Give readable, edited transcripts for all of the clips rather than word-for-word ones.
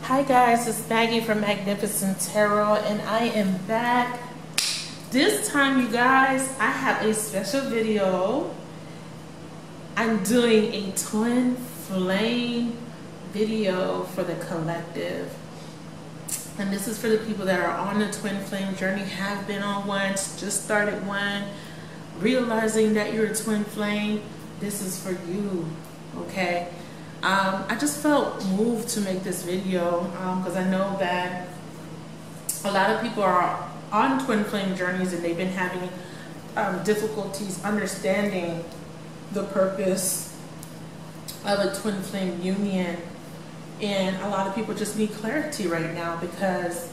Hi guys, it's Maggie from Magnificent Tarot, and I am back. This time, you guys, I have a special video. I'm doing a twin flame video for the collective. And this is for the people that are on the twin flame journey, have been on one, just started one, realizing that you're a twin flame. This is for you, okay? I just felt moved to make this video because I know that a lot of people are on twin flame journeys and they've been having difficulties understanding the purpose of a twin flame union, and a lot of people just need clarity right now because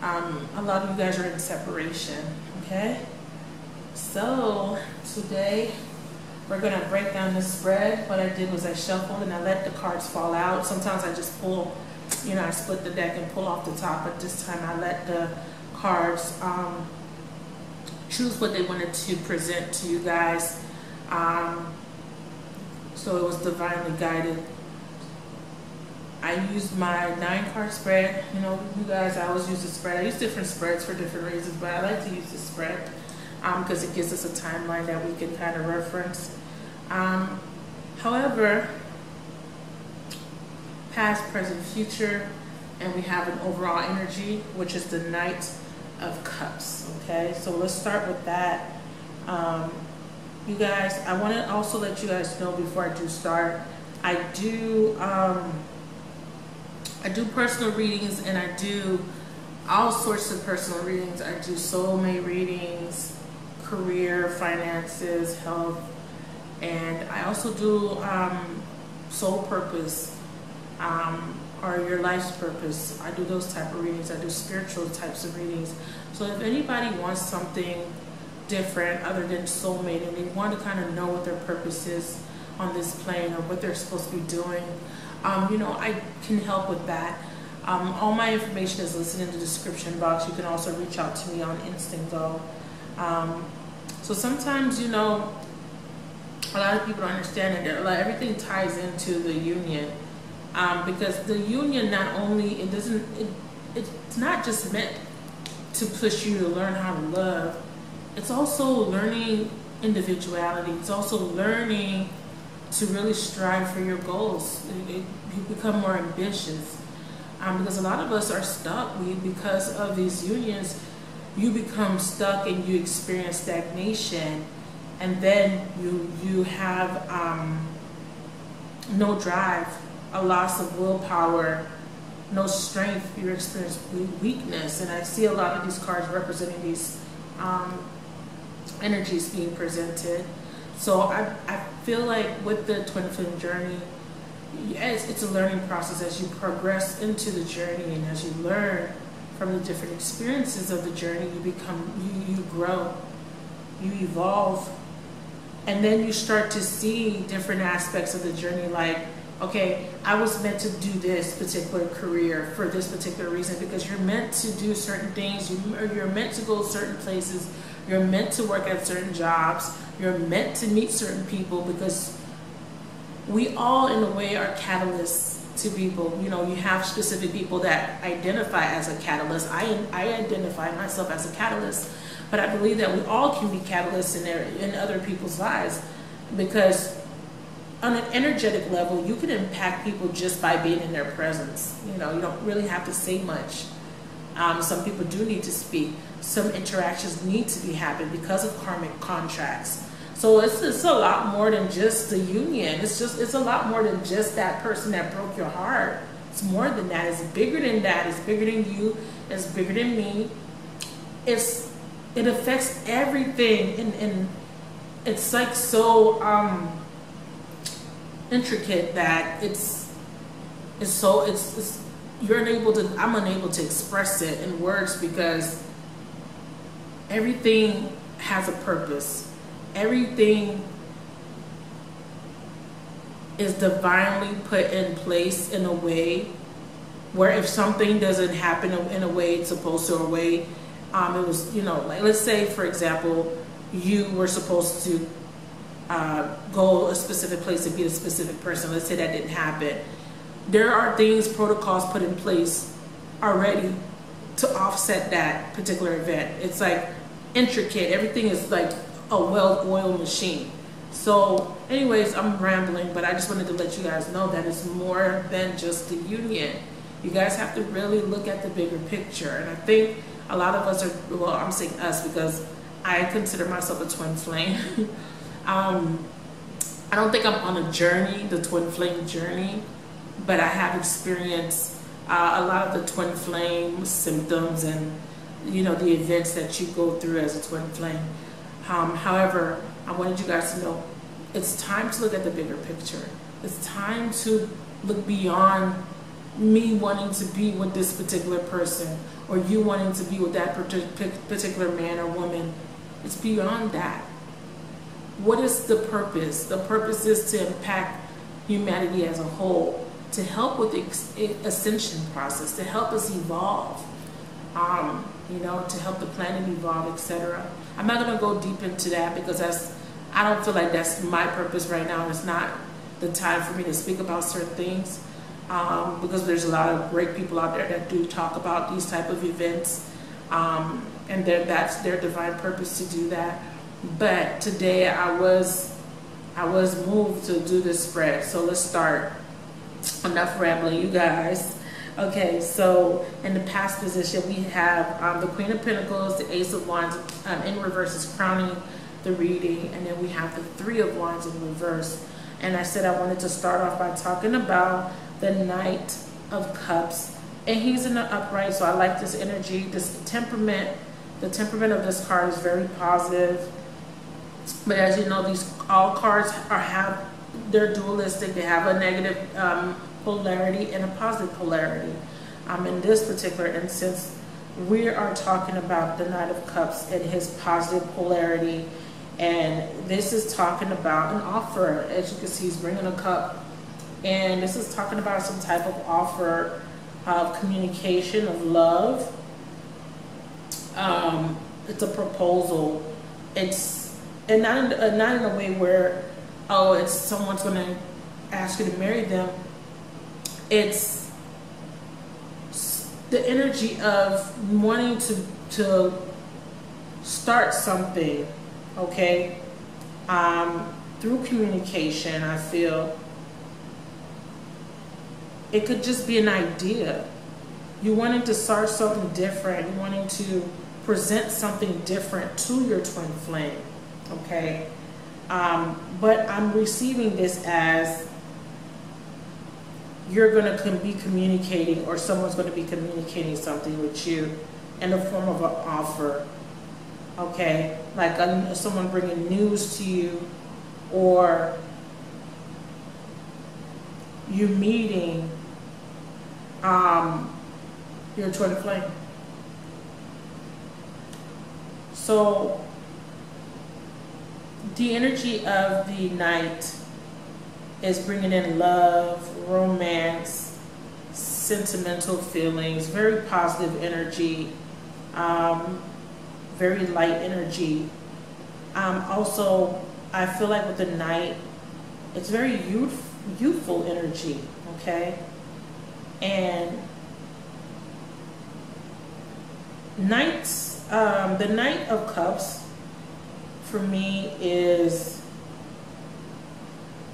a lot of you guys are in separation. Okay, so today we're going to break down this spread. What I did was I shuffled and I let the cards fall out. Sometimes I just pull, you know, I split the deck and pull off the top, but this time I let the cards choose what they wanted to present to you guys. So it was divinely guided. I used my 9-card spread. You know, you guys, I always use the spread. I use different spreads for different reasons, but I like to use the spread because it gives us a timeline that we can kind of reference. However, past, present, future, and we have an overall energy, which is the Knight of Cups. Okay, so let's start with that. You guys, I want to also let you guys know before I do start, I do personal readings, and I do all sorts of personal readings. I do soulmate readings, career, finances, health, and I also do soul purpose or your life's purpose. I do those type of readings. I do spiritual types of readings. So if anybody wants something different other than soulmate and they want to kind of know what their purpose is on this plane or what they're supposed to be doing, you know, I can help with that. All my information is listed in the description box. You can also reach out to me on Instinct. So sometimes, you know, a lot of people don't understand it. Like, everything ties into the union, because the union not only, it's not just meant to push you to learn how to love. It's also learning individuality. It's also learning to really strive for your goals. You become more ambitious, because a lot of us are stuck. Because of these unions, you become stuck and you experience stagnation, and then you have no drive, a loss of willpower, no strength. You experience weakness, and I see a lot of these cards representing these energies being presented. So I feel like with the twin flame journey, it's a learning process. As you progress into the journey and as you learn from the different experiences of the journey, you grow, you evolve, and then you start to see different aspects of the journey. Like, okay, I was meant to do this particular career for this particular reason, because you're meant to do certain things. You're meant to go certain places. You're meant to work at certain jobs. You're meant to meet certain people, because we all, in a way, are catalysts to people. You know, you have specific people that identify as a catalyst. I identify myself as a catalyst, but I believe that we all can be catalysts in other people's lives, because on an energetic level, you can impact people just by being in their presence. You know, you don't really have to say much. Some people do need to speak. Some interactions need to be happening because of karmic contracts. So it's a lot more than just the union. It's a lot more than just that person that broke your heart. It's more than that. It's bigger than that. It's bigger than you. It's bigger than me. It affects everything, and it's like so intricate that I'm unable to express it in words, because everything has a purpose. Everything is divinely put in place in a way where if something doesn't happen in a way it's supposed to, or a way it was, you know, like, let's say, for example, you were supposed to go a specific place to be a specific person. Let's say that didn't happen. there are things, protocols put in place already to offset that particular event. It's like intricate. Everything is like a well-oiled machine. So anyways, I'm rambling, but I just wanted to let you guys know that it's more than just the union. You guys have to really look at the bigger picture. And I think a lot of us are, well, I'm saying us because I consider myself a twin flame. I don't think I'm on a journey, the twin flame journey, but I have experienced a lot of the twin flame symptoms and, you know, the events that you go through as a twin flame. However, I wanted you guys to know it's time to look at the bigger picture. It's time to look beyond me wanting to be with this particular person or you wanting to be with that particular man or woman. It's beyond that. What is the purpose? The purpose is to impact humanity as a whole, to help with the ascension process, to help us evolve, you know, to help the planet evolve, etc. I'm not going to go deep into that because I don't feel like that's my purpose right now. It's not the time for me to speak about certain things because there's a lot of great people out there that do talk about these type of events, and that's their divine purpose to do that. But today I was moved to do this spread. So let's start. Enough rambling, you guys. Okay, so in the past position we have the Queen of Pentacles, the Ace of Wands in reverse is crowning the reading, and then we have the Three of Wands in reverse. And I said I wanted to start off by talking about the Knight of Cups, and he's in the upright, so I like this energy, this temperament. The temperament of this card is very positive. But as you know, all cards they're dualistic. They have a negative polarity and a positive polarity. In this particular instance, we are talking about the Knight of Cups and his positive polarity. And this is talking about an offer. As you can see, he's bringing a cup. And this is talking about some type of offer of communication, of love. It's a proposal. And not in a way where, oh, it's someone's going to ask you to marry them. It's the energy of wanting to start something, okay? Through communication, I feel. It could just be an idea. You wanting to start something different. You wanting to present something different to your twin flame. Okay, but I'm receiving this as you're going to be communicating, or someone's going to be communicating something with you in the form of an offer. Okay, like someone bringing news to you, or you meeting your twin flame. So the energy of the Knight is bringing in love, romance, sentimental feelings, very positive energy, very light energy. Also, I feel like with the Knight, it's very youthful energy, okay? And the Knight of Cups, for me, is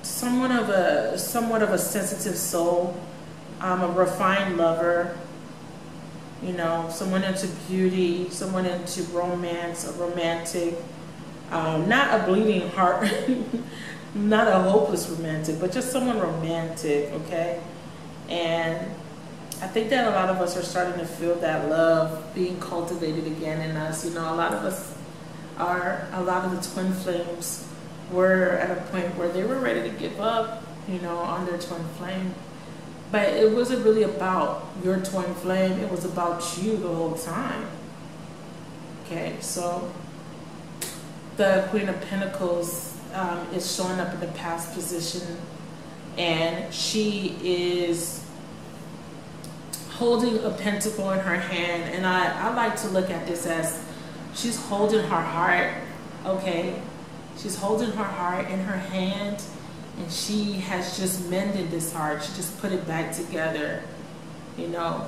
somewhat of a sensitive soul, a refined lover, you know, someone into beauty, someone into romance, a romantic, not a bleeding heart, not a hopeless romantic, but just someone romantic, okay? And I think that a lot of us are starting to feel that love being cultivated again in us. You know, a lot of the twin flames were at a point where they were ready to give up, you know, on their twin flame. But it wasn't really about your twin flame. It was about you the whole time. Okay, so the Queen of Pentacles is showing up in the past position, and she is holding a pentacle in her hand. And I like to look at this as she's holding her heart, okay? She's holding her heart in her hand, and she has just mended this heart. She just put it back together, you know.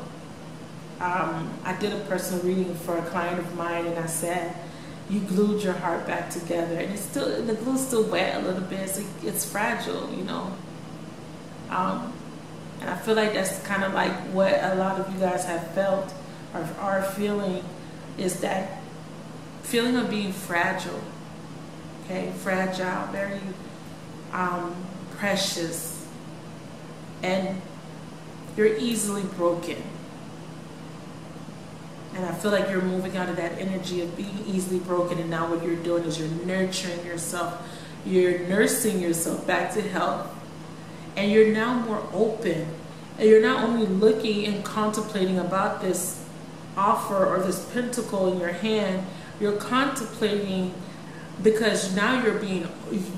I did a personal reading for a client of mine, and I said, you glued your heart back together, and it's still, the glue's still wet a little bit, so it's fragile, you know. And I feel like that's kind of like what a lot of you guys have felt or are feeling, is that feeling of being fragile, okay? Fragile, very precious, and you're easily broken. And I feel like you're moving out of that energy of being easily broken, and now what you're doing is you're nurturing yourself, you're nursing yourself back to health, and you're now more open, and you're not only looking and contemplating about this offer or this pentacle in your hand, you're contemplating because now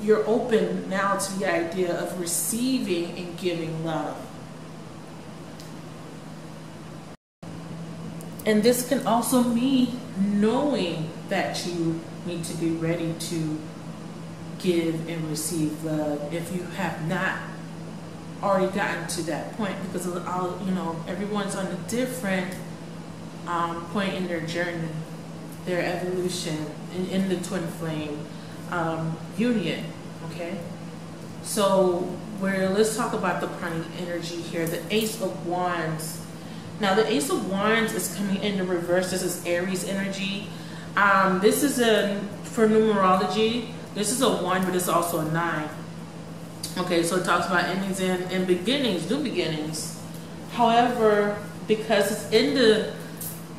you're open now to the idea of receiving and giving love. And this can also mean knowing that you need to be ready to give and receive love if you have not already gotten to that point, because you know, everyone's on a different point in their journey, their evolution in the twin flame union. Okay, so let's talk about the prana energy here. The Ace of Wands. Now the Ace of Wands is coming in the reverse. This is Aries energy. This is for numerology, this is a 1, but it's also a 9. Okay, so it talks about endings and beginnings, new beginnings. However, because it's in the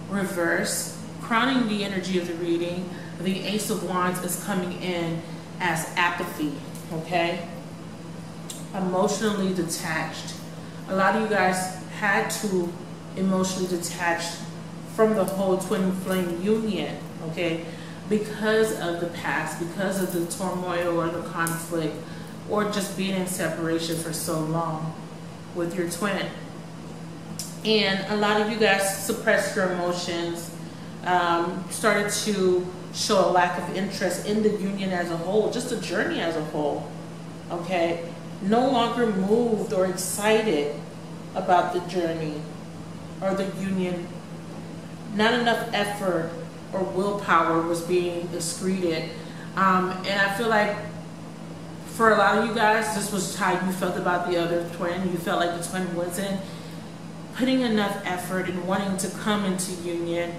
reverse, crowning the energy of the reading, the Ace of Wands is coming in as apathy, okay? Emotionally detached. A lot of you guys had to emotionally detach from the whole twin flame union, okay, because of the past, because of the turmoil or the conflict, or just being in separation for so long with your twin. And a lot of you guys suppressed your emotions, started to show a lack of interest in the union as a whole, just the journey as a whole, okay? No longer moved or excited about the journey or the union. Not enough effort or willpower was being excreted. And I feel like for a lot of you guys, this was how you felt about the other twin. You felt like the twin wasn't putting enough effort in wanting to come into union,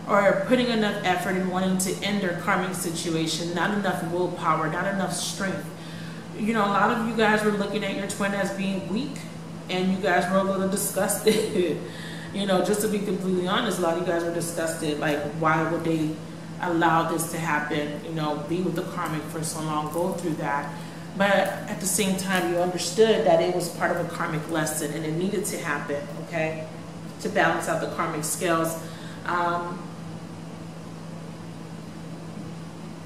or putting enough effort in wanting to end their karmic situation, not enough willpower, not enough strength. You know, a lot of you guys were looking at your twin as being weak, and you guys were a little disgusted. You know, just to be completely honest, a lot of you guys were disgusted. Like, why would they allow this to happen? You know, be with the karmic for so long, go through that. But at the same time, you understood that it was part of a karmic lesson and it needed to happen, okay, to balance out the karmic scales.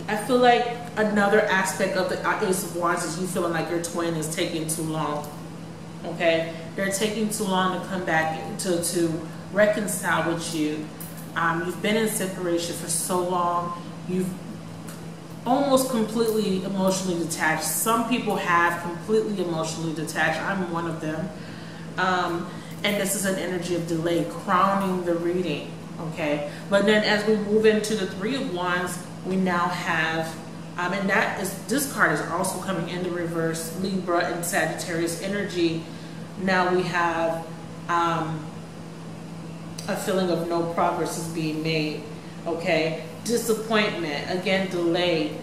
I feel like another aspect of the Ace of Wands is you feeling like your twin is taking too long, okay? They're taking too long to come back to reconcile with you. You've been in separation for so long. You've almost completely emotionally detached. Some people have completely emotionally detached. I'm one of them. And this is an energy of delay, crowning the reading, okay? But then as we move into the Three of Wands, we now have, and this card is also coming in the reverse, Libra and Sagittarius energy. Now we have a feeling of no progress is being made, okay? Disappointment, again, delay.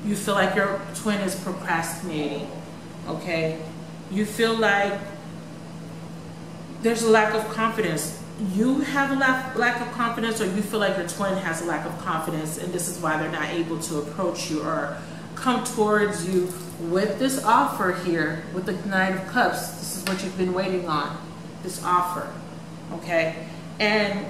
You feel like your twin is procrastinating, okay? You feel like there's a lack of confidence. You have a lack of confidence, or you feel like your twin has a lack of confidence, and this is why they're not able to approach you or come towards you with this offer here, with the Knight of Cups. This is what you've been waiting on, this offer, okay? And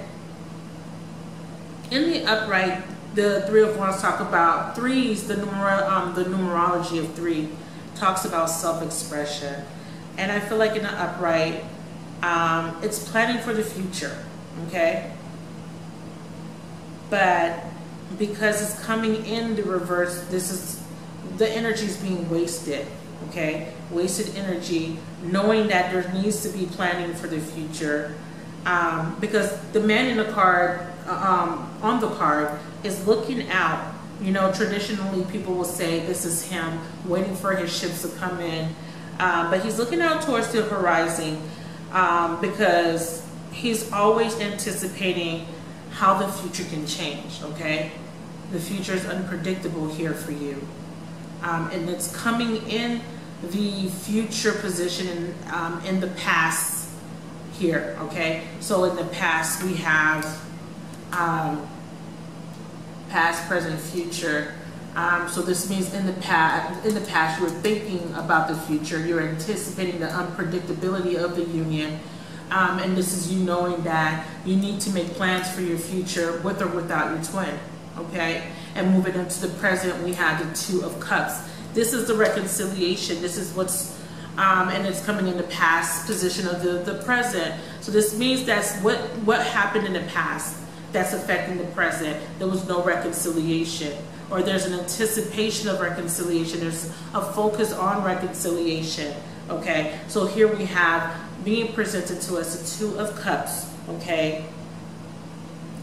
in the upright, the Three of Wands talk about threes, the numerology of 3 talks about self-expression. And I feel like in the upright, it's planning for the future, okay? But because it's coming in the reverse, the energy is being wasted, okay? Wasted energy, knowing that there needs to be planning for the future, because the man in the card, on the card, is looking out. You know, traditionally people will say this is him waiting for his ships to come in, but he's looking out towards the horizon, because he's always anticipating how the future can change, okay? The future is unpredictable here for you. And it's coming in the future position in the past here, okay? So in the past we have past, present, future. So this means in the past you were thinking about the future, you're anticipating the unpredictability of the union. And this is you knowing that you need to make plans for your future with or without your twin, okay? And moving into the present, we have the Two of Cups. This is the reconciliation. This is what's, and it's coming in the past position of the present. So this means that's what happened in the past that's affecting the present. There was no reconciliation, or there's an anticipation of reconciliation. There's a focus on reconciliation, okay? So here we have being presented to us the Two of Cups, okay?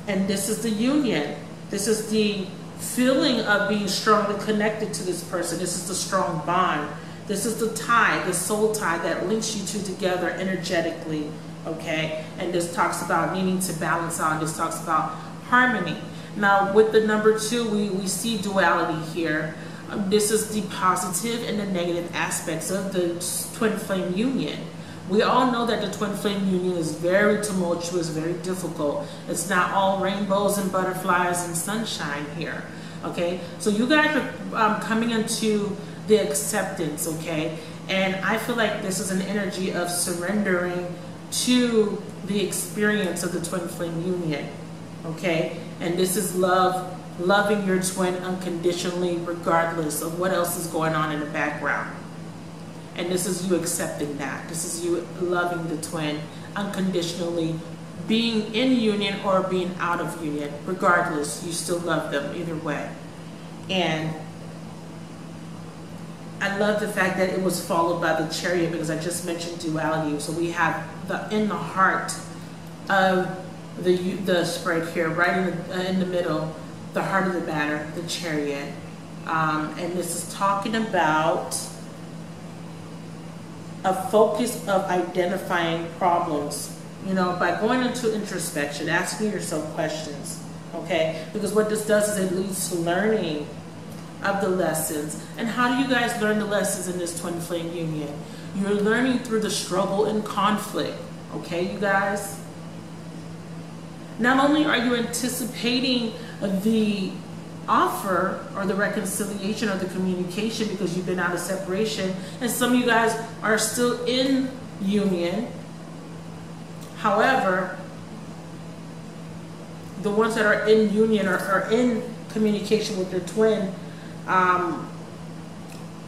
And this is the union. This is the feeling of being strongly connected to this person. This is the strong bond. This is the tie, the soul tie that links you two together energetically, okay? And this talks about needing to balance out. This talks about harmony. Now with the number 2, we see duality here. This is the positive and the negative aspects of the twin flame union. We all know that the twin flame union is very tumultuous, very difficult. It's not all rainbows and butterflies and sunshine here, okay? So you guys are coming into the acceptance, okay? And I feel like this is an energy of surrendering to the experience of the twin flame union, okay? And this is love, loving your twin unconditionally regardless of what else is going on in the background. And this is you accepting that. This is you loving the twin unconditionally, being in union or being out of union. Regardless, you still love them either way. And I love the fact that it was followed by the Chariot, because I just mentioned duality. So we have in the heart of the spread here, right in the middle, the heart of the matter, the Chariot. And this is talking about a focus of identifying problems, you know, by going into introspection, asking yourself questions, okay? Because what this does is it leads to learning of the lessons. And how do you guys learn the lessons in this twin flame union? You're learning through the struggle and conflict, okay, you guys? Not only are you anticipating the offer or the reconciliation or the communication because you've been out of separation, and some of you guys are still in union. However, the ones that are in union or are in communication with their twin,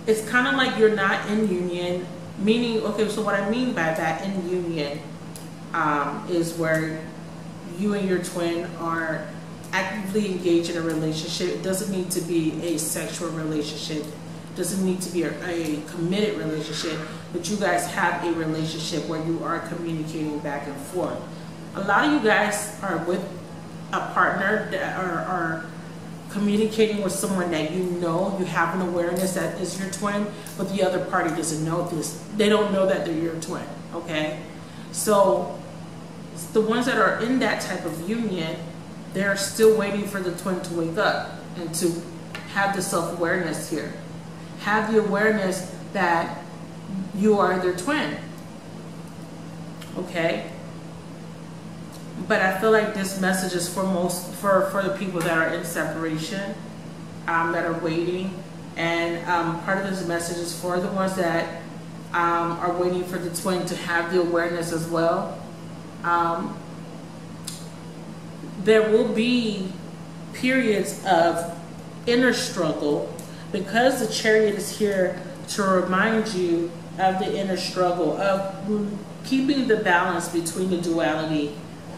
it's kind of like you're not in union, meaning, okay, so what I mean by that, in union, is where you and your twin are actively engaged in a relationship. It doesn't need to be a sexual relationship. It doesn't need to be a committed relationship, but you guys have a relationship where you are communicating back and forth. A lot of you guys are with a partner that are communicating with someone that you know, you have an awareness that is your twin, but the other party doesn't know this. They don't know that they're your twin, okay? So the ones that are in that type of union, they're still waiting for the twin to wake up and to have the self-awareness here. Have the awareness that you are their twin, okay? But I feel like this message is for the people that are in separation, that are waiting. And part of this message is for the ones that are waiting for the twin to have the awareness as well. There will be periods of inner struggle, because the Chariot is here to remind you of the inner struggle, of keeping the balance between the duality,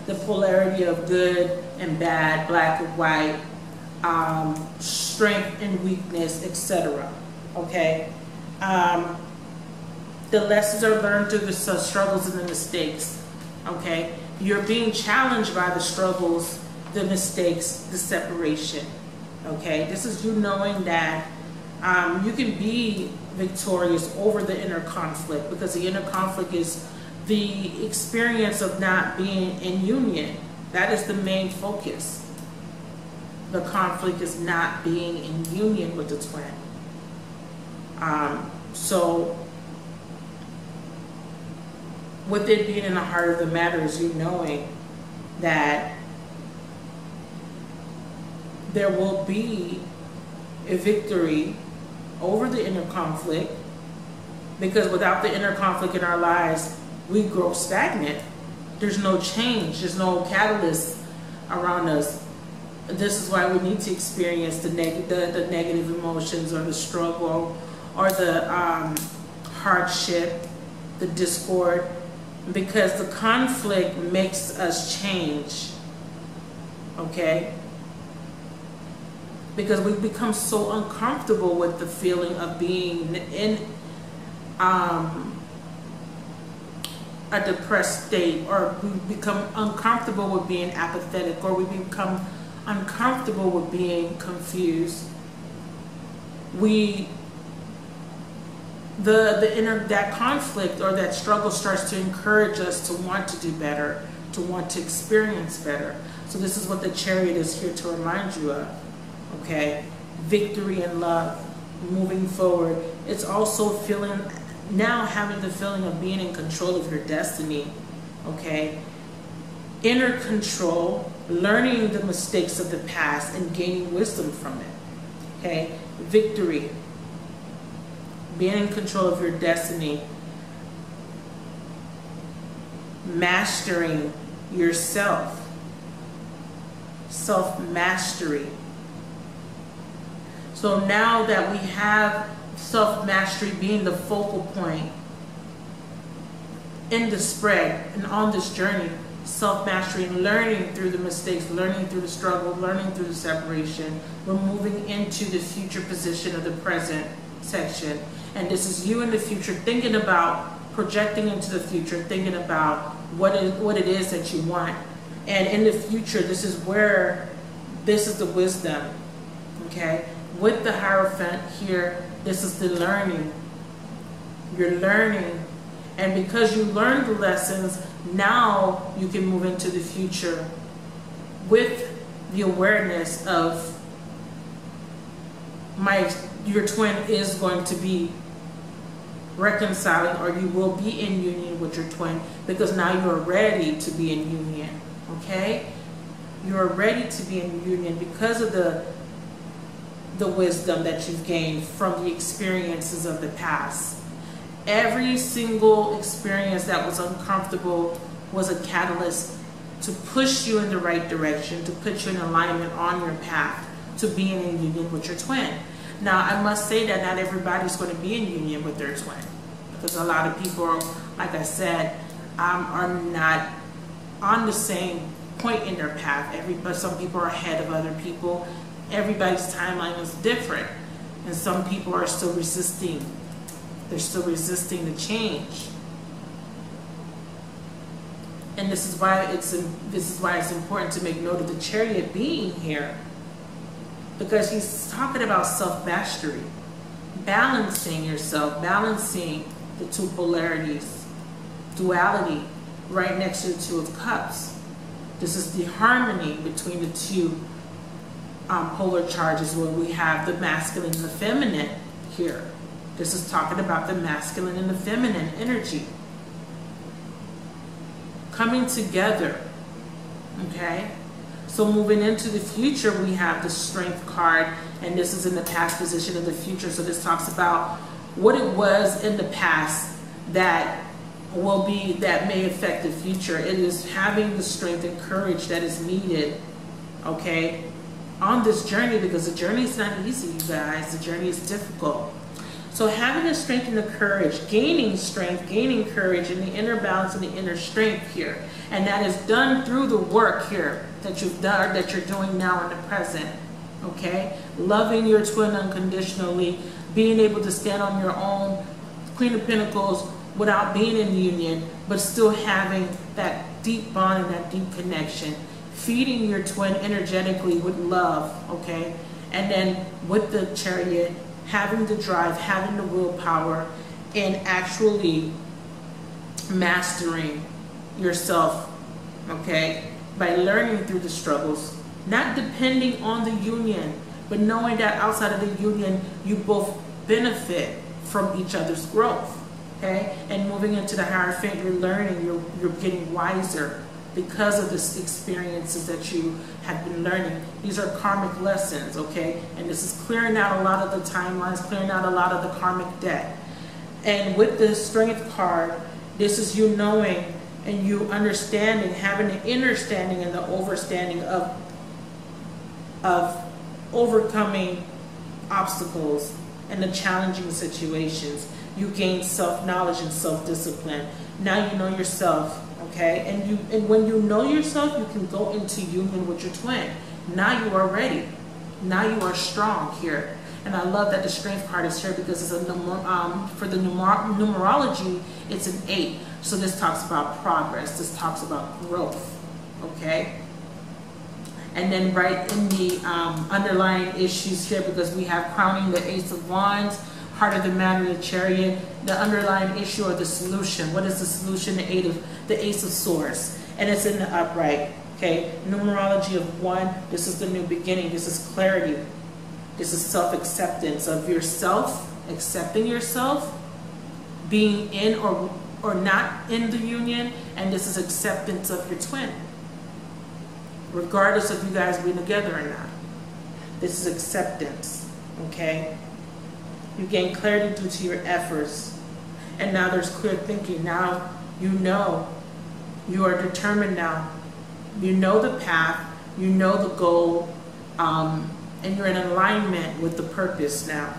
the polarity of good and bad, black and white, strength and weakness, etc. Okay? The lessons are learned through the struggles and the mistakes. Okay, you're being challenged by the struggles, the mistakes, the separation. Okay, this is you knowing that you can be victorious over the inner conflict, because the inner conflict is the experience of not being in union. That is the main focus. The conflict is not being in union with the twin. So with it being in the heart of the matter is you knowing that there will be a victory over the inner conflict, because without the inner conflict in our lives, we grow stagnant. There's no change. There's no catalyst around us. This is why we need to experience the negative emotions, or the struggle, or the hardship, the discord, because the conflict makes us change. Okay? Because we become so uncomfortable with the feeling of being in a depressed state, or we become uncomfortable with being apathetic, or we become uncomfortable with being confused. That conflict or that struggle starts to encourage us to want to do better, to want to experience better. So this is what the Chariot is here to remind you of. Okay, victory and love, moving forward. It's also having the feeling of being in control of your destiny. Okay, inner control, learning the mistakes of the past and gaining wisdom from it. Okay, victory, being in control of your destiny, mastering yourself, self-mastery. So now that we have self-mastery being the focal point in the spread and on this journey, self-mastery and learning through the mistakes, learning through the struggle, learning through the separation, we're moving into the future position of the present section. And this is you in the future, thinking about, projecting into the future, thinking about what it is that you want. And in the future, this is the wisdom. Okay? With the Hierophant here, this is the learning. You're learning. And because you learned the lessons, now you can move into the future with the awareness of your twin is going to be reconciling, or you will be in union with your twin, because now you're ready to be in union. Okay? You're ready to be in union because of the wisdom that you've gained from the experiences of the past. Every single experience that was uncomfortable was a catalyst to push you in the right direction, to put you in alignment on your path to being in union with your twin. Now, I must say that not everybody's going to be in union with their twin, because a lot of people, like I said, are not on the same point in their path. But some people are ahead of other people. Everybody's timeline is different, and some people are still resisting. They're still resisting the change, and this is why it's important to make note of the Chariot being here, because he's talking about self-mastery, balancing yourself, balancing the two polarities, duality, right next to the Two of Cups. This is the harmony between the two polar charges, where we have the masculine and the feminine here. This is talking about the masculine and the feminine energy coming together. Okay? So moving into the future, we have the Strength card, and this is in the past position of the future. So this talks about what it was in the past that may affect the future. It is having the strength and courage that is needed, okay, on this journey, because the journey is not easy, you guys. The journey is difficult. So having the strength and the courage, gaining strength, gaining courage, and the inner balance and the inner strength here. And that is done through the work here that you've done, or that you're doing now in the present. Okay? Loving your twin unconditionally, being able to stand on your own, Queen of Pentacles, without being in union, but still having that deep bond and that deep connection. Feeding your twin energetically with love, okay? And then with the Chariot, having the drive, having the willpower, and actually mastering yourself, okay? By learning through the struggles, not depending on the union, but knowing that outside of the union, you both benefit from each other's growth, okay? And moving into the Hierophant, you're learning, you're getting wiser because of the experiences that you have been learning. These are karmic lessons, okay? And this is clearing out a lot of the timelines, clearing out a lot of the karmic debt. And with the Strength card, this is you knowing and you understanding, having the inner standing and the overstanding of overcoming obstacles and the challenging situations. You gain self-knowledge and self-discipline. Now you know yourself, okay? And when you know yourself, you can go into union with your twin. Now you are ready. Now you are strong here. And I love that the Strength card is here because it's a for the numerology, it's an 8. So this talks about progress. This talks about growth, okay? And then right in the underlying issues here, because we have crowning the Ace of Wands, heart of the matter, the Chariot, the underlying issue or the solution. What is the solution? The Ace of Swords. And it's in the upright, okay? Numerology of 1, this is the new beginning. This is clarity. This is self-acceptance of yourself, accepting yourself, being in or not in the union, and this is acceptance of your twin, regardless of you guys being together or not. This is acceptance, okay? You gain clarity due to your efforts, and now there's clear thinking. Now you know, you are determined now. You know the path, you know the goal, and you're in alignment with the purpose now.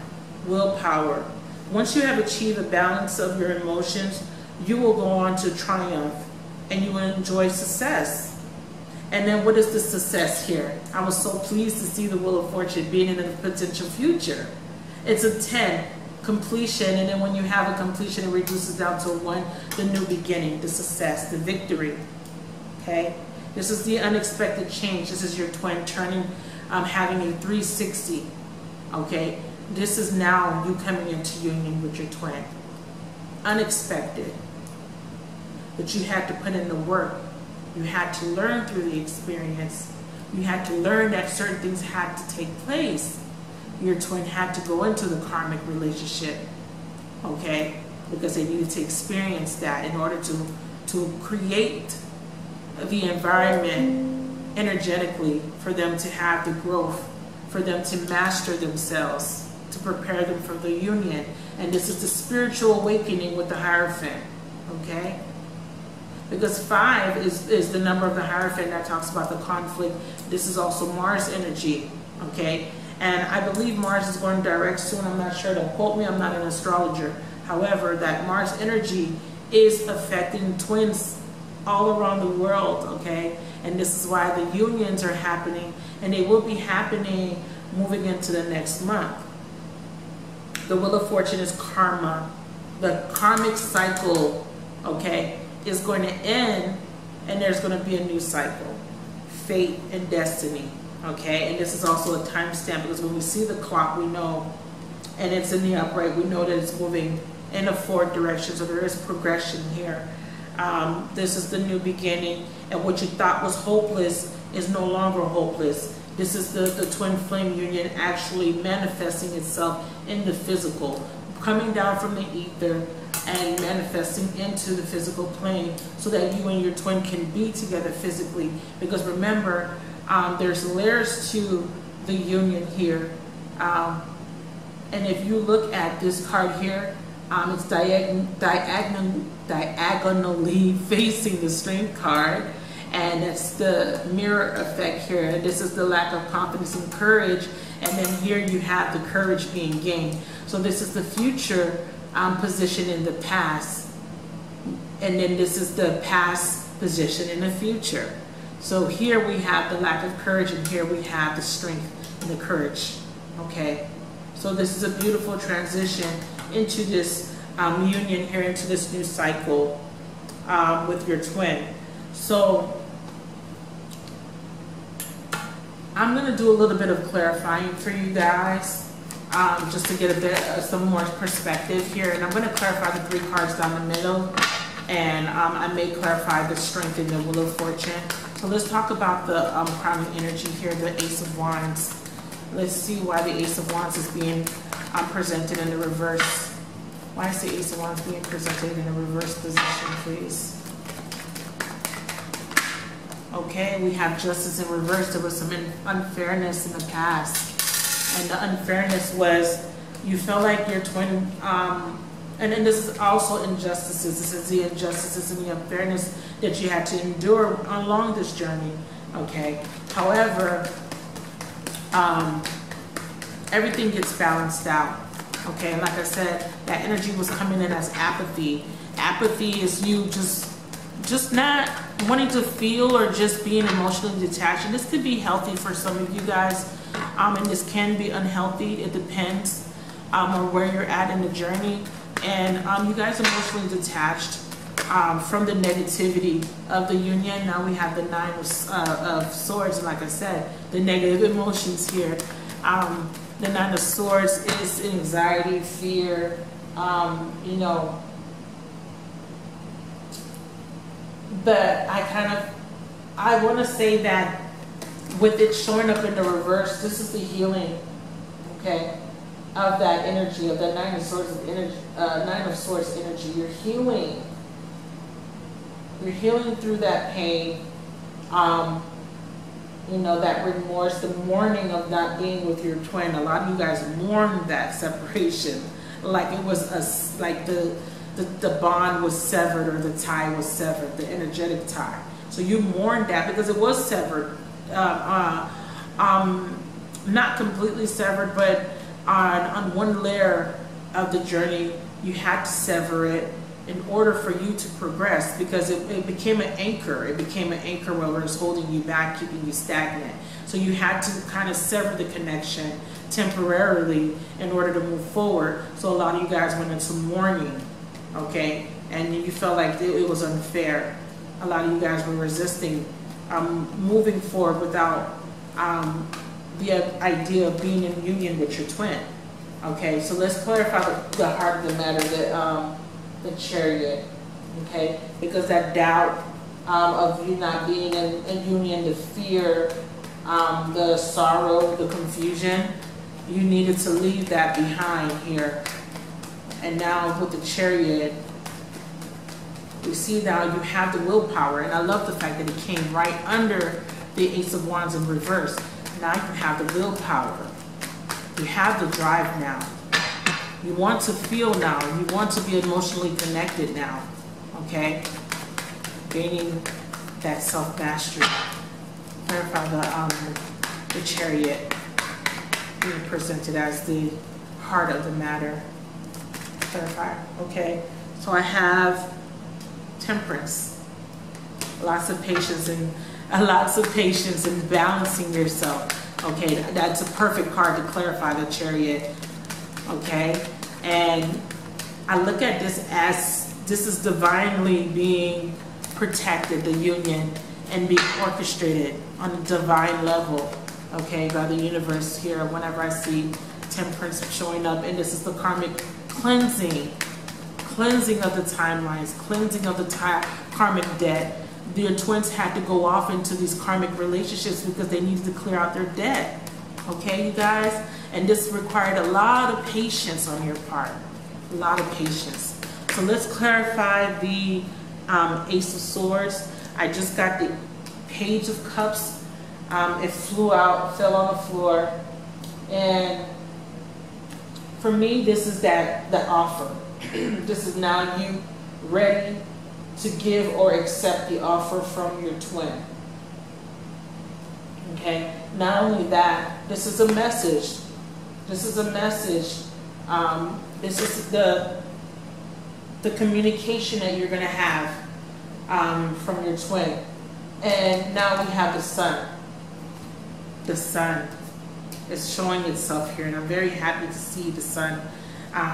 Willpower. Once you have achieved a balance of your emotions, you will go on to triumph and you will enjoy success. And then what is the success here? I was so pleased to see the Wheel of Fortune being in a potential future. It's a 10, completion, and then when you have a completion, it reduces down to 1, the new beginning, the success, the victory, okay? This is the unexpected change. This is your twin turning, having a 360, okay? This is now you coming into union with your twin. Unexpected. But you had to put in the work. You had to learn through the experience. You had to learn that certain things had to take place. Your twin had to go into the karmic relationship, okay? Because they needed to experience that in order to create the environment energetically for them to have the growth, for them to master themselves, to prepare them for the union. And this is the spiritual awakening with the Hierophant, okay? Because 5 is the number of the Hierophant that talks about the conflict. This is also Mars energy, okay? And I believe Mars is going direct soon. I'm not sure. Don't quote me. I'm not an astrologer. However, that Mars energy is affecting twins all around the world, okay? And this is why the unions are happening, and they will be happening moving into the next month. The Wheel of Fortune is karma. The karmic cycle, okay, is going to end, and there's going to be a new cycle. Fate and destiny, okay? And this is also a timestamp, because when we see the clock, we know, and it's in the upright, we know that it's moving in a forward direction, so there is progression here. This is the new beginning, and what you thought was hopeless is no longer hopeless. This is the twin flame union actually manifesting itself in the physical, coming down from the ether and manifesting into the physical plane, so that you and your twin can be together physically. Because remember, there's layers to the union here. And if you look at this card here, it's diagonally facing the Strength card, and it's the mirror effect here. This is the lack of confidence and courage, and then here you have the courage being gained. So this is the future position in the past, and then this is the past position in the future. So here we have the lack of courage, and here we have the strength and the courage, okay? So this is a beautiful transition into this union here, into this new cycle with your twin. So I'm going to do a little bit of clarifying for you guys, just to get a bit some more perspective here. And I'm going to clarify the 3 cards down the middle, and I may clarify the Strength and the Wheel of Fortune. So let's talk about the crowning energy here, the Ace of Wands. Let's see why the Ace of Wands is being presented in the reverse. Why is the Ace of Wands being presented in a reverse position, please? Okay, we have Justice in reverse. There was some unfairness in the past. And the unfairness was you felt like your twin, and then this is also injustices. This is the injustices and the unfairness that you had to endure along this journey. Okay, however, everything gets balanced out. Okay, and like I said, that energy was coming in as apathy. Apathy is you just not wanting to feel or just being emotionally detached. And this could be healthy for some of you guys, and this can be unhealthy. It depends on where you're at in the journey. And you guys are emotionally detached from the negativity of the union. Now we have the 9 of Swords, and like I said, the negative emotions here. The 9 of Swords is anxiety, fear, you know. But I want to say that with it showing up in the reverse, this is the healing, okay, of that energy, of that 9 of Swords energy. 9 of Swords energy. You're healing. You're healing through that pain. You know, that remorse, the mourning of not being with your twin. A lot of you guys mourned that separation, like it was like the bond was severed, or the tie was severed, the energetic tie. So you mourned that because it was severed, not completely severed, but on one layer of the journey, you had to sever it in order for you to progress, because it became an anchor. It became an anchor where it was holding you back, keeping you stagnant. So you had to kind of sever the connection temporarily in order to move forward. So a lot of you guys went into mourning, okay? And you felt like it was unfair. A lot of you guys were resisting moving forward without the idea of being in union with your twin. Okay, so let's clarify the heart of the matter, the Chariot, okay? Because that doubt of you not being in union, the fear, the sorrow, the confusion, you needed to leave that behind here. And now with the Chariot, we see now you have the willpower, and I love the fact that it came right under the Ace of Wands in reverse. Now you have the willpower. You have the drive now. You want to feel now. You want to be emotionally connected now, okay? Gaining that self-mastery. Clarify the Chariot being presented as the heart of the matter. Clarify, okay? So I have Temperance. Lots of patience and balancing yourself. Okay, that's a perfect card to clarify the Chariot. Okay, and I look at this as this is divinely being protected, the union, and being orchestrated on a divine level, okay, by the universe here. Whenever I see Temperance showing up, and this is the karmic cleansing of the timelines, cleansing of the karmic debt. Your twins had to go off into these karmic relationships because they needed to clear out their debt. Okay, you guys? And this required a lot of patience on your part. A lot of patience. So let's clarify the Ace of Swords. I just got the Page of Cups. It flew out, fell on the floor. And for me, this is the offer. This is now you ready to give or accept the offer from your twin. Okay, not only that, this is a message. This is a message. This is the communication that you're going to have from your twin. And now we have the Sun. The Sun. is showing itself here, and I'm very happy to see the sun,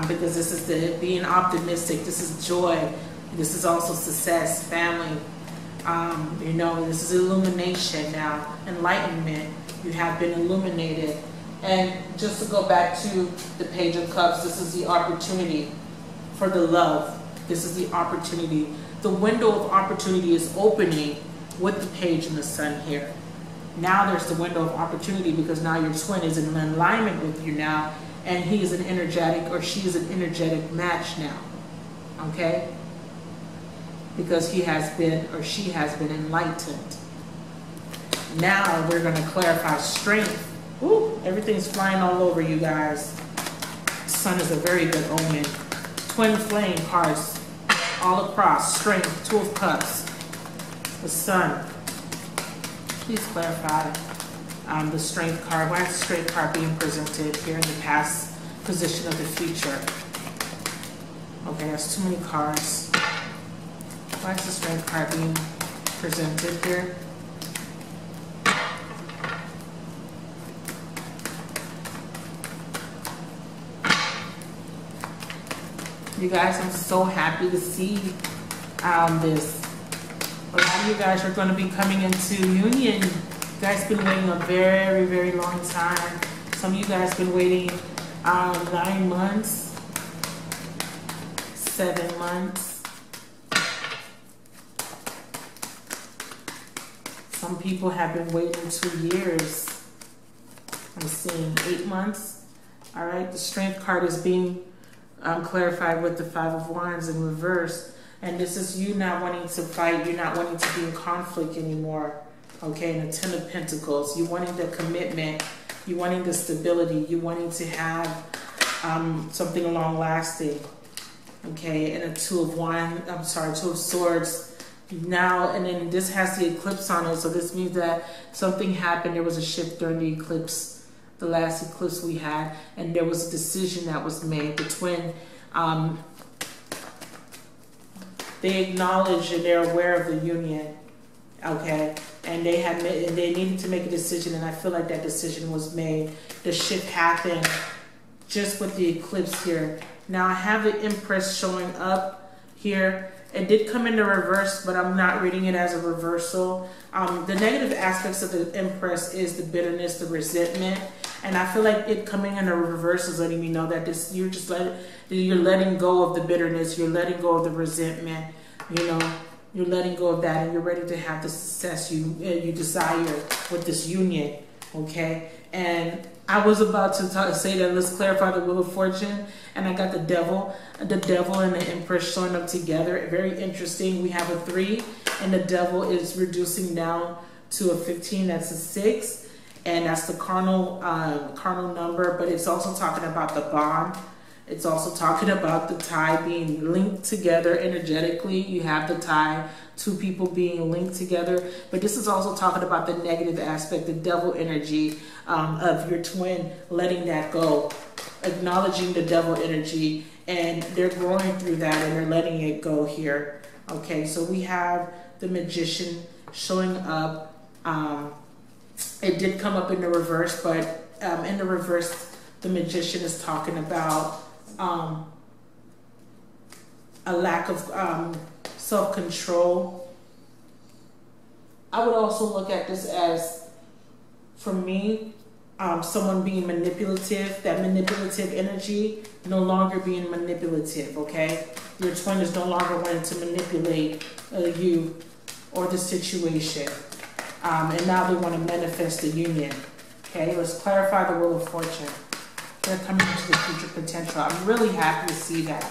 because this is the being optimistic. This is joy. This is also success, family. You know, this is illumination now, enlightenment. You have been illuminated. And just to go back to the Page of Cups, this is the opportunity for the love. This is the opportunity. The window of opportunity is opening with the Page and the Sun here. Now there's the window of opportunity, because now your twin is in alignment with you now, and he is an energetic, or she is an energetic match now. Okay? Because he has been, or she has been enlightened. Now we're going to clarify strength. Ooh, everything's flying all over you guys. Sun is a very good omen. Twin flame cards all across. Strength, Two of Cups. The Sun. Please clarify the strength card. Why is the strength card being presented here in the past position of the future? Okay, that's too many cards. Why is the strength card being presented here? You guys, I'm so happy to see this. A lot of you guys are going to be coming into union. You guys been waiting a very, very long time. Some of you guys been waiting 9 months, 7 months. Some people have been waiting 2 years. I'm seeing 8 months. All right, the strength card is being clarified with the Five of Wands in reverse. And this is you not wanting to fight. You're not wanting to be in conflict anymore. Okay, and the Ten of Pentacles. You wanting the commitment. You wanting the stability. You wanting to have something long lasting. Okay, and a Two of Swords. Now, and then this has the eclipse on it. So this means that something happened. There was a shift during the eclipse. The last eclipse we had. And there was a decision that was made. The twin... they acknowledge and they're aware of the union, okay? And they needed to make a decision, and I feel like that decision was made. The shift happened just with the eclipse here. Now I have the Empress showing up here. It did come in the reverse, but I'm not reading it as a reversal. The negative aspects of the Empress is the bitterness, the resentment, and I feel like it coming in a reverse is letting me know that you're letting go of the bitterness, you're letting go of the resentment, you know, you're letting go of that, and you're ready to have the success you desire with this union, okay? And I was about to say that let's clarify the Wheel of Fortune, and I got the Devil and the Empress showing up together. Very interesting. We have a 3, and the Devil is reducing down to a 15. That's a 6. And that's the carnal number, but it's also talking about the bond. It's also talking about the tie being linked together energetically. You have the tie, 2 people being linked together. But this is also talking about the negative aspect, the devil energy of your twin, letting that go, acknowledging the devil energy, and they're growing through that and they're letting it go here. Okay, so we have the Magician showing up. It did come up in the reverse, but in the reverse, the Magician is talking about a lack of self-control. I would also look at this as, for me, someone being manipulative, that manipulative energy no longer being manipulative, okay? Your twin is no longer wanting to manipulate you or the situation. And now they want to manifest the union. Okay, let's clarify the Wheel of Fortune. They're coming into the future potential. I'm really happy to see that.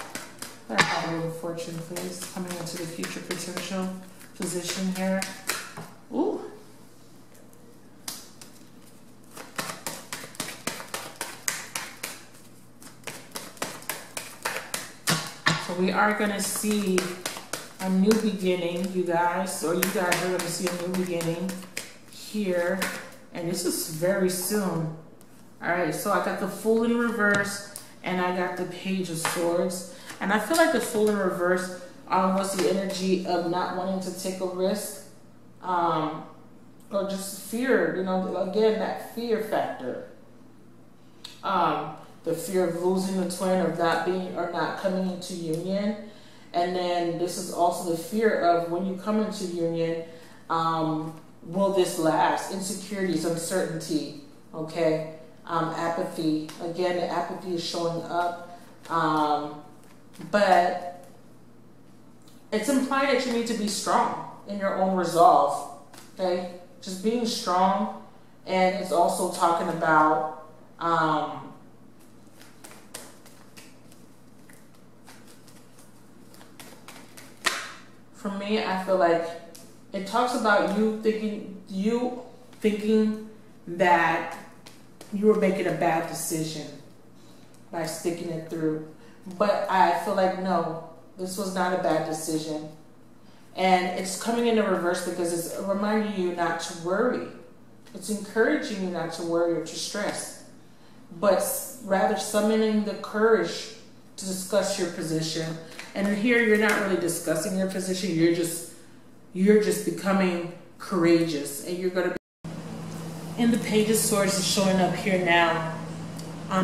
Clarify the Wheel of Fortune, please. Coming into the future potential position here. Ooh. So we are going to see a new beginning, you guys, or you guys are going to see a new beginning here, and this is very soon. All right, so I got the Fool in reverse, and I got the Page of Swords, and I feel like the Fool in reverse was the energy of not wanting to take a risk, or just fear, you know, again, that fear factor. the fear of losing the twin or not coming into union. And then this is also the fear of when you come into union, will this last? Insecurities, uncertainty, okay? Apathy. Again, the apathy is showing up. But it's implied that you need to be strong in your own resolve, okay? Just being strong. And it's also talking about for me, I feel like it talks about you thinking that you were making a bad decision by sticking it through. But I feel like, no, this was not a bad decision. And it's coming in the reverse because it's reminding you not to worry. It's encouraging you not to worry or to stress, but rather summoning the courage to discuss your position. And here you're not really discussing your position, you're just becoming courageous, and you're going to be. And the Page of Swords is showing up here now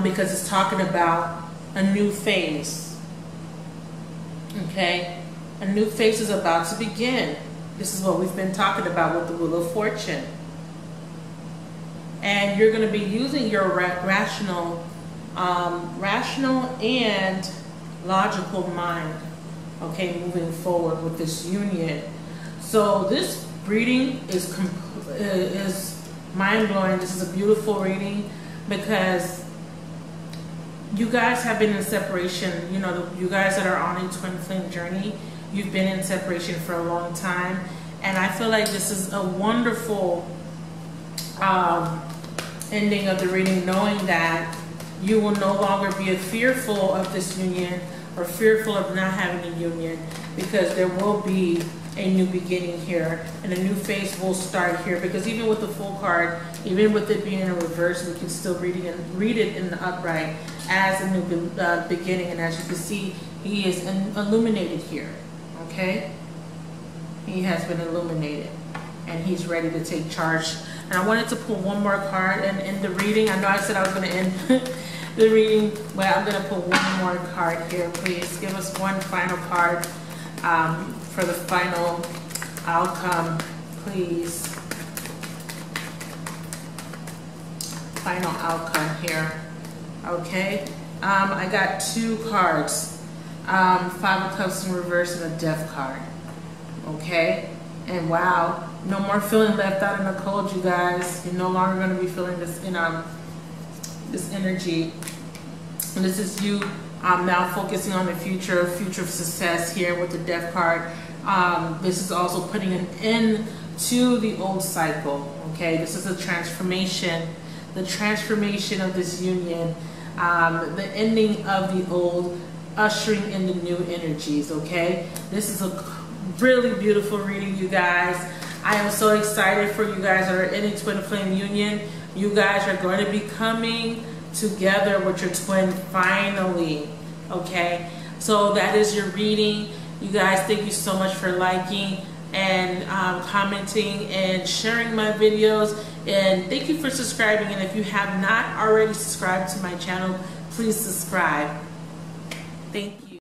because it's talking about a new phase. Okay? A new phase is about to begin. This is what we've been talking about with the Wheel of Fortune. And you're going to be using your rational and logical mind, okay, moving forward with this union. So this reading is mind-blowing. This is a beautiful reading because you guys have been in separation. You know, you guys that are on a twin flame journey, you've been in separation for a long time. And I feel like this is a wonderful ending of the reading, knowing that you will no longer be fearful of this union or fearful of not having a union, because there will be a new beginning here and a new phase will start here. Because even with the Fool card, even with it being in reverse, we can still read it in the upright as a new beginning. And as you can see, he is illuminated here. Okay, he has been illuminated and he's ready to take charge. And I wanted to pull one more card and end the reading. I know I said I was going to end the reading, but I'm going to pull one more card here. Please give us one final card for the final outcome, please. Final outcome here. Okay. I got two cards. Five of Cups in reverse and a Death card. Okay. And wow, no more feeling left out in the cold, you guys. You're no longer going to be feeling this this energy. And this is you now focusing on the future of success here with the Death card. This is also putting an end to the old cycle. Okay, this is a transformation, the transformation of this union, the ending of the old, ushering in the new energies. Okay, this is a really beautiful reading, you guys. I am so excited for you guys that are in a twin flame union. You guys are going to be coming together with your twin finally. Okay, so that is your reading. You guys, thank you so much for liking and commenting and sharing my videos, and thank you for subscribing. And if you have not already subscribed to my channel, please subscribe. Thank you.